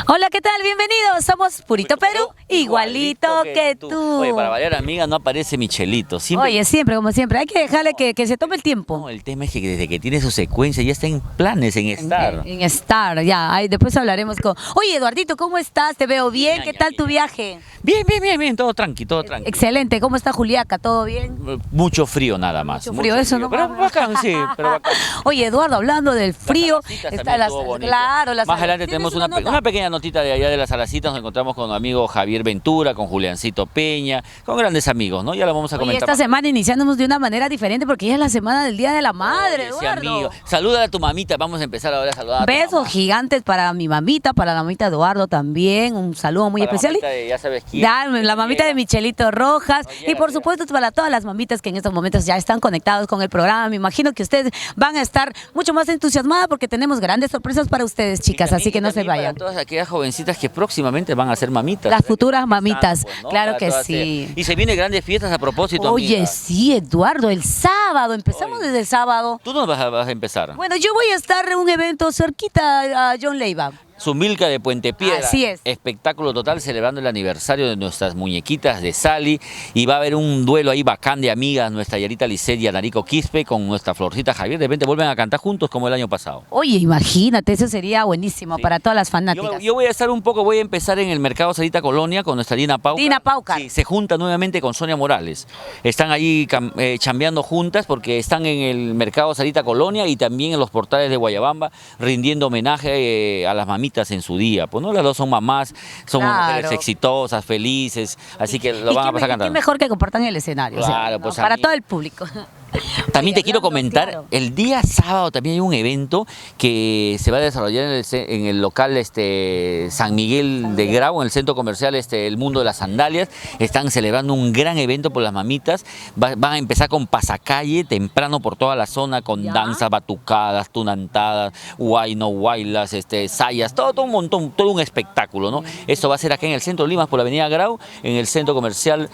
Hola, ¿qué tal? Bienvenidos. Somos Purito Perú, igualito que tú. Oye, para variar, amiga, no aparece Michelito. Siempre... Oye, siempre, como siempre. Hay que dejarle que se tome el tiempo. No, el tema es que desde que tiene su secuencia ya está en planes, en estar. En Star, ya. Ahí después hablaremos con... Oye, Eduardito, ¿cómo estás? Te veo bien. ¿Qué tal tu viaje? Bien. Todo tranqui, todo tranqui. Excelente. ¿Cómo está Juliaca? ¿Todo bien? Mucho frío nada más. Mucho frío, eso no. Pero bacán, sí, pero bacán. Oye, Eduardo, hablando del frío, está las... Claro, las... Más adelante tenemos una pequeña notita de allá de las Salacitas. Nos encontramos con mi amigo Javier Ventura, con Juliancito Peña, con grandes amigos, ¿no? Ya lo vamos a comentar. Esta semana iniciamos de una manera diferente porque ya es la semana del Día de la Madre, Eduardo. Amigo. Saluda a tu mamita, vamos a empezar ahora a saludar. Besos gigantes para mi mamita, para la mamita Eduardo también, un saludo muy para especial. La mamita de, ya sabes quién. La mamita de Michelito Rojas y por supuesto para todas las mamitas que en estos momentos ya están conectados con el programa. Me imagino que ustedes van a estar mucho más entusiasmadas porque tenemos grandes sorpresas para ustedes, chicas, así que no se vayan. Para todas aquellas jovencitas que próximamente van a ser mamitas. Las futuras mamitas, pues, ¿no? claro Para que sí. Y se vienen grandes fiestas a propósito. Oye, amiga. sí, Eduardo, el sábado, empezamos desde el sábado. ¿Tú no vas a empezar? Bueno, yo voy a estar en un evento cerquita a John Leiva. Zumbilca de Puente Piedra. Así es. Espectáculo total celebrando el aniversario de nuestras muñequitas de Sally. Y va a haber un duelo ahí bacán de amigas, nuestra Yarita Lisset y Anarico Quispe con nuestra Florcita Javier. De repente vuelven a cantar juntos como el año pasado. Oye, imagínate, eso sería buenísimo para todas las fanáticas. Yo voy a estar voy a empezar en el Mercado Sarita Colonia con nuestra Dina Paucar. Dina Paucar. Sí, se junta nuevamente con Sonia Morales. Están ahí chambeando juntas porque están en el Mercado Sarita Colonia y también en los portales de Guayabamba rindiendo homenaje a las mamitas en su día. Pues no, las dos son mamás, son mujeres exitosas, felices, así que lo van a pasar cantando. Y mejor que compartan el escenario. Claro, ¿no? pues para todo el público. También te quiero comentar, el día sábado también hay un evento que se va a desarrollar en el local San Miguel de Grau, en el centro comercial El Mundo de las Sandalias. Están celebrando un gran evento por las mamitas. Van a empezar con pasacalle temprano por toda la zona, con danzas, batucadas, tunantadas, guayno, guaylas, sayas, todo un montón, todo un espectáculo, ¿no? Esto va a ser acá en el centro de Lima, por la avenida Grau, en el centro comercial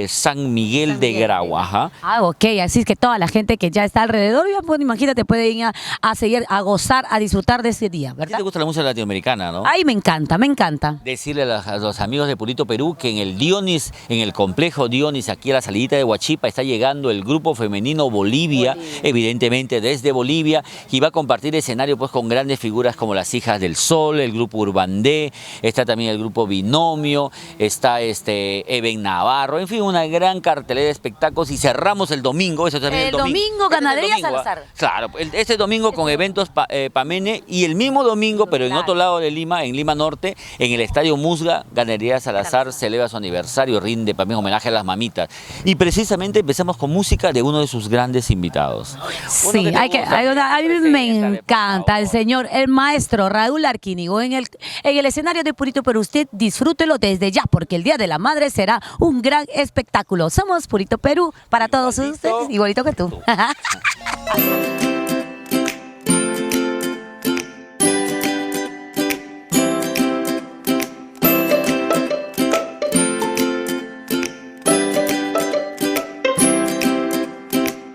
San Miguel de Grau. Ajá. Ah, ok, así es que toda la gente que ya está alrededor, ya pues, imagínate, puede ir a seguir, a gozar, a disfrutar de ese día, ¿verdad? ¿A ti te gusta la música latinoamericana, no? Ay, me encanta, me encanta. Decirle a los amigos de Purito Perú que en el Dionis, en el complejo Dionis, aquí a la salidita de Huachipa, está llegando el grupo femenino Bolivia, evidentemente desde Bolivia, y va a compartir escenario pues con grandes figuras como las Hijas del Sol, el grupo Urbandé, está también el grupo Binomio, está Eben Navarro, en fin, una gran cartelera de espectáculos, y cerramos el domingo, eso también el domingo, Ganadería Salazar. Claro, este domingo con eventos Pamene, y el mismo domingo, pero en otro lado de Lima, en Lima Norte, en el Estadio Musga, Ganadería Salazar celebra su aniversario, rinde también homenaje a las mamitas. Y precisamente empezamos con música de uno de sus grandes invitados. Sí, a mí me encanta el señor, el maestro Raúl Arquínigo en el escenario de Purito, pero usted disfrútelo desde ya, porque el Día de la Madre será un gran espectáculo. Somos Purito Perú para todos ustedes, igualito que tú.